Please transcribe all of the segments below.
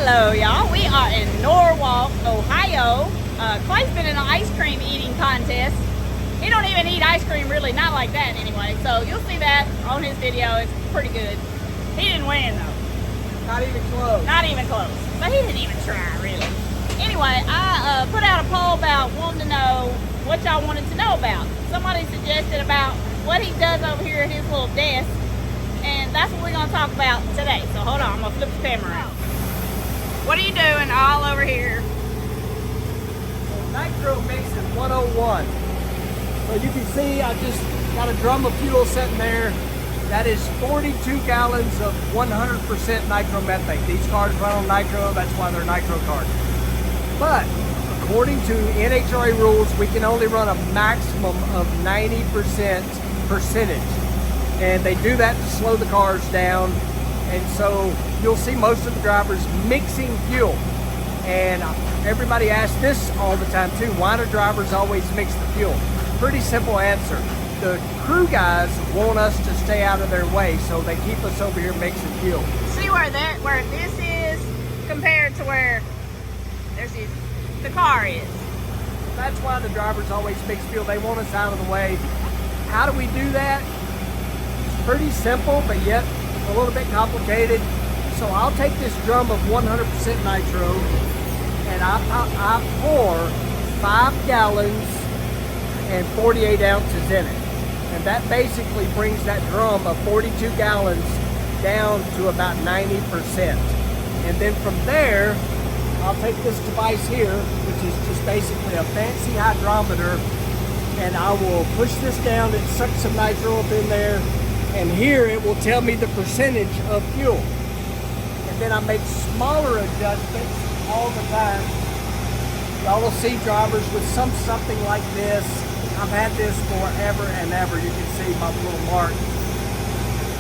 Hello y'all, we are in Norwalk, Ohio. Clay's been in an ice cream eating contest. He don't even eat ice cream really, not like that anyway. So you'll see that on his video, it's pretty good. He didn't win though. Not even close. Not even close. But he didn't even try really. Anyway, I put out a poll about wanting to know what y'all wanted to know about. Somebody suggested about what he does over here at his little desk. And that's what we're going to talk about today. So hold on, I'm going to flip the camera around. What are you doing all over here? Nitro mixing 101. So you can see I just got a drum of fuel sitting there. That is 42 gallons of 100% nitromethane. These cars run on nitro, that's why they're nitro cars. But according to NHRA rules, we can only run a maximum of 90% percentage. And they do that to slow the cars down. And so you'll see most of the drivers mixing fuel. And everybody asks this all the time too, why do drivers always mix the fuel? Pretty simple answer. The crew guys want us to stay out of their way, so they keep us over here mixing fuel. See where this is compared to where the car is. That's why the drivers always mix fuel. They want us out of the way. How do we do that? It's pretty simple, but yet a little bit complicated. So I'll take this drum of 100% nitro and I pour 5 gallons and 48 ounces in it. And that basically brings that drum of 42 gallons down to about 90%. And then from there, I'll take this device here, which is just basically a fancy hydrometer, and I will push this down and suck some nitro up in there. And here it will tell me the percentage of fuel. And then I make smaller adjustments all the time. Y'all will see drivers with something like this. I've had this forever and ever. You can see my little mark.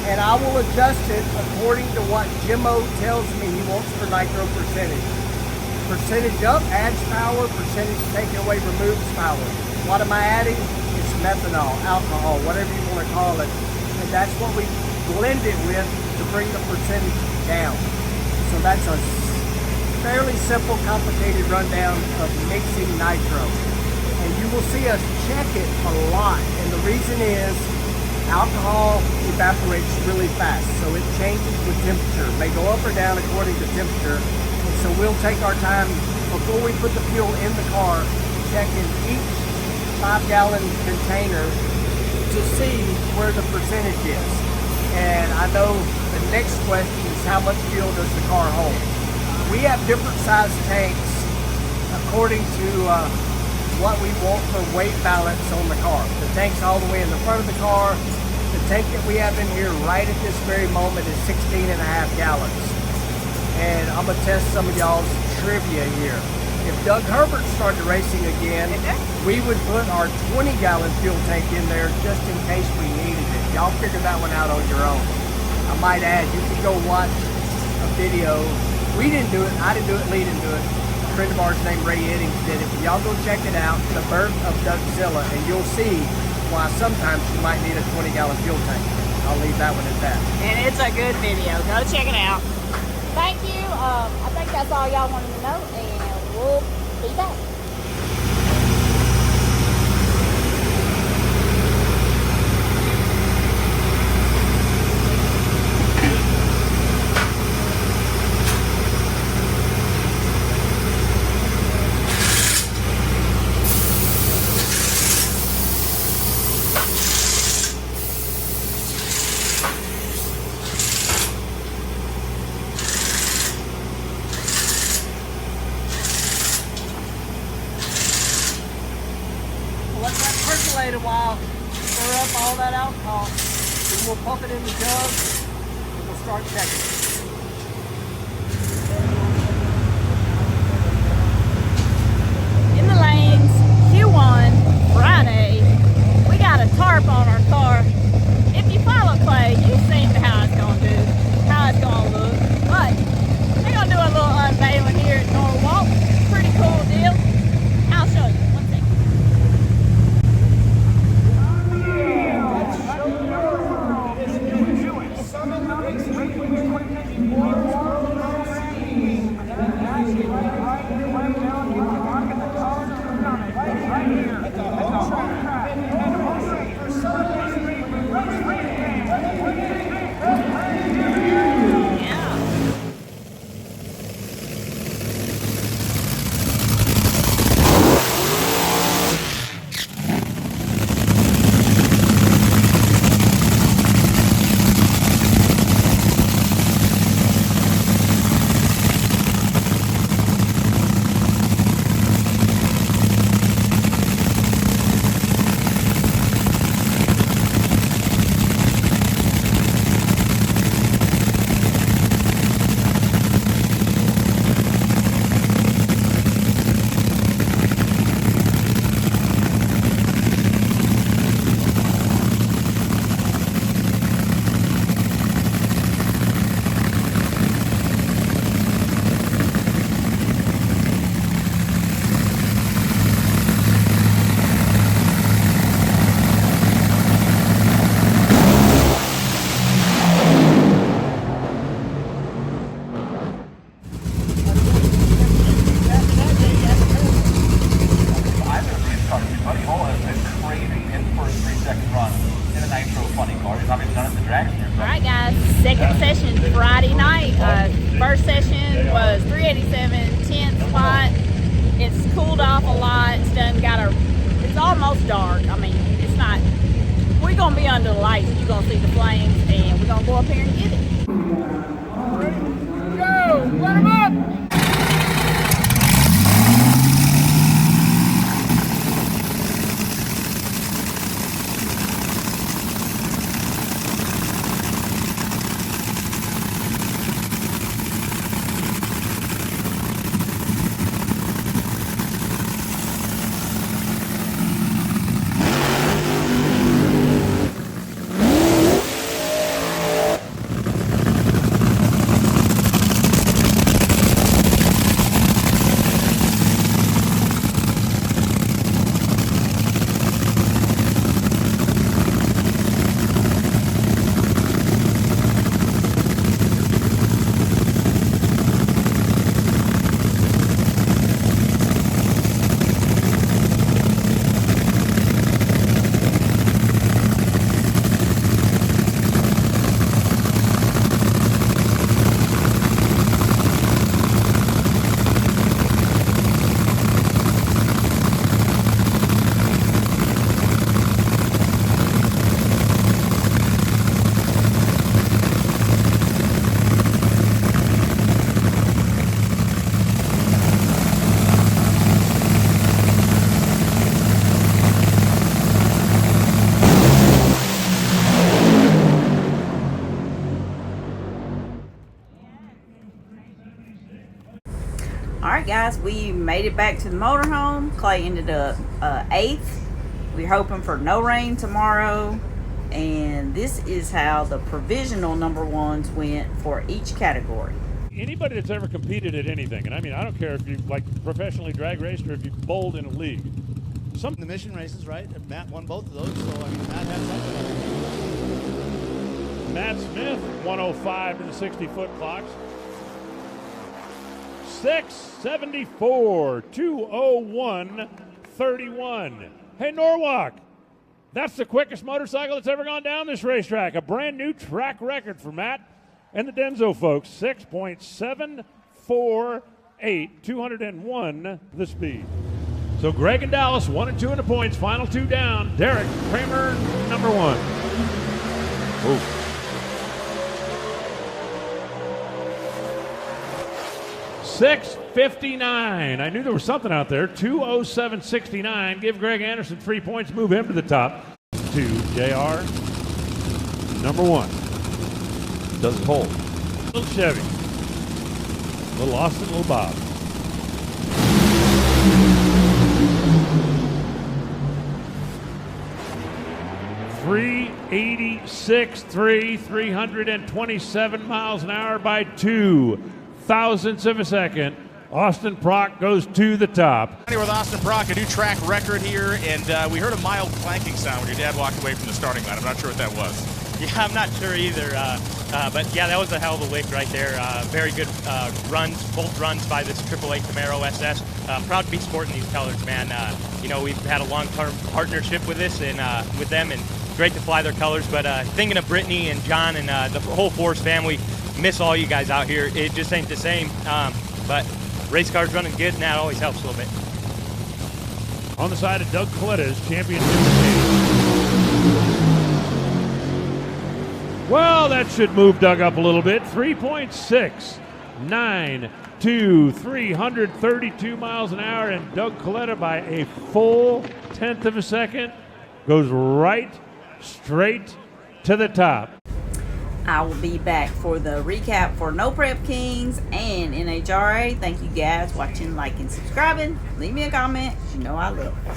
And I will adjust it according to what Jimmo tells me he wants for nitro percentage. Percentage up adds power, percentage taken away removes power. What am I adding? It's methanol, alcohol, whatever you want to call it. And that's what we blend it with to bring the percentage down. So that's a fairly simple, complicated rundown of mixing nitro. And you will see us check it a lot. And the reason is alcohol evaporates really fast. So it changes with temperature. It may go up or down according to temperature. And so we'll take our time before we put the fuel in the car, checking each 5-gallon container to see where the percentage is. And I know the next question is how much fuel does the car hold? We have different size tanks according to what we want for weight balance on the car. The tank's all the way in the front of the car. The tank that we have in here right at this very moment is 16.5 gallons. And I'm gonna test some of y'all's trivia here. If Doug Herbert started racing again, we would put our 20-gallon fuel tank in there just in case we needed it. Y'all figure that one out on your own. I might add, you can go watch a video. We didn't do it, I didn't do it, Lee didn't do it. A friend of ours named Ray Eddings did it. But y'all go check it out, The Birth of Dougzilla, and you'll see why sometimes you might need a 20-gallon fuel tank. I'll leave that one at that. And it's a good video. Go check it out. Thank you. I think that's all y'all wanted to know, and we'll be back. Let that percolate a while, stir up all that alcohol, then we'll pump it in the jug and we'll start checking. In the lanes, Q1, Friday. We got a tarp on our car. If you follow Clay, you've seen how it's gonna do, how it's gonna look. But we're gonna do a little unveiling here at Norwalk. Pretty cool deal. I'll show you. One second. Summit Racing cooled off a lot. It's it's almost dark. I mean, it's not, we're gonna be under the lights and you're gonna see the flames, and we're gonna go up here and get it. Go! Let him up! Alright guys, we made it back to the motorhome. Clay ended up 8th. We're hoping for no rain tomorrow. And this is how the provisional number ones went for each category. Anybody that's ever competed at anything, and I mean, I don't care if you like professionally drag raced or if you bowled in a league. Some the mission races, right? Matt won both of those, so I mean, Matt had something. Matt Smith, 105 to the 60-foot clocks. 674, 201, 31. Hey, Norwalk, that's the quickest motorcycle that's ever gone down this racetrack. A brand new track record for Matt and the Denso folks. 6.748, 201 the speed. So Greg and Dallas, 1 and 2 in the points. Final 2 down. Derek Kramer, number 1. Ooh. 6:59. I knew there was something out there. 2:07.69. Give Greg Anderson 3 points. Move him to the top. 2, JR. Number 1. Doesn't hold. Little Chevy. Little Austin, little Bob. .386.3, 327 miles an hour by 2 thousandths of a second. Austin Prock goes to the top. With Austin Prock, a new track record here, and we heard a mild clanking sound when your dad walked away from the starting line. I'm not sure what that was. Yeah, I'm not sure either, but yeah, that was a hell of a lick right there. Very good runs, both runs by this AAA Camaro SS. Proud to be sporting these colors, man. You know, we've had a long-term partnership with this and with them, and great to fly their colors. But thinking of Brittany and John and the whole Force family, miss all you guys out here. It just ain't the same. But race cars running good, and that always helps a little bit. On the side of Doug Coletta's championship stage. Well, that should move Doug up a little bit. 3.692, 332 miles an hour, and Doug Coletta by a full 10th of a second goes right straight to the top. I will be back for the recap for No Prep Kings and NHRA. Thank you guys watching, liking, subscribing. Leave me a comment. You know I love it.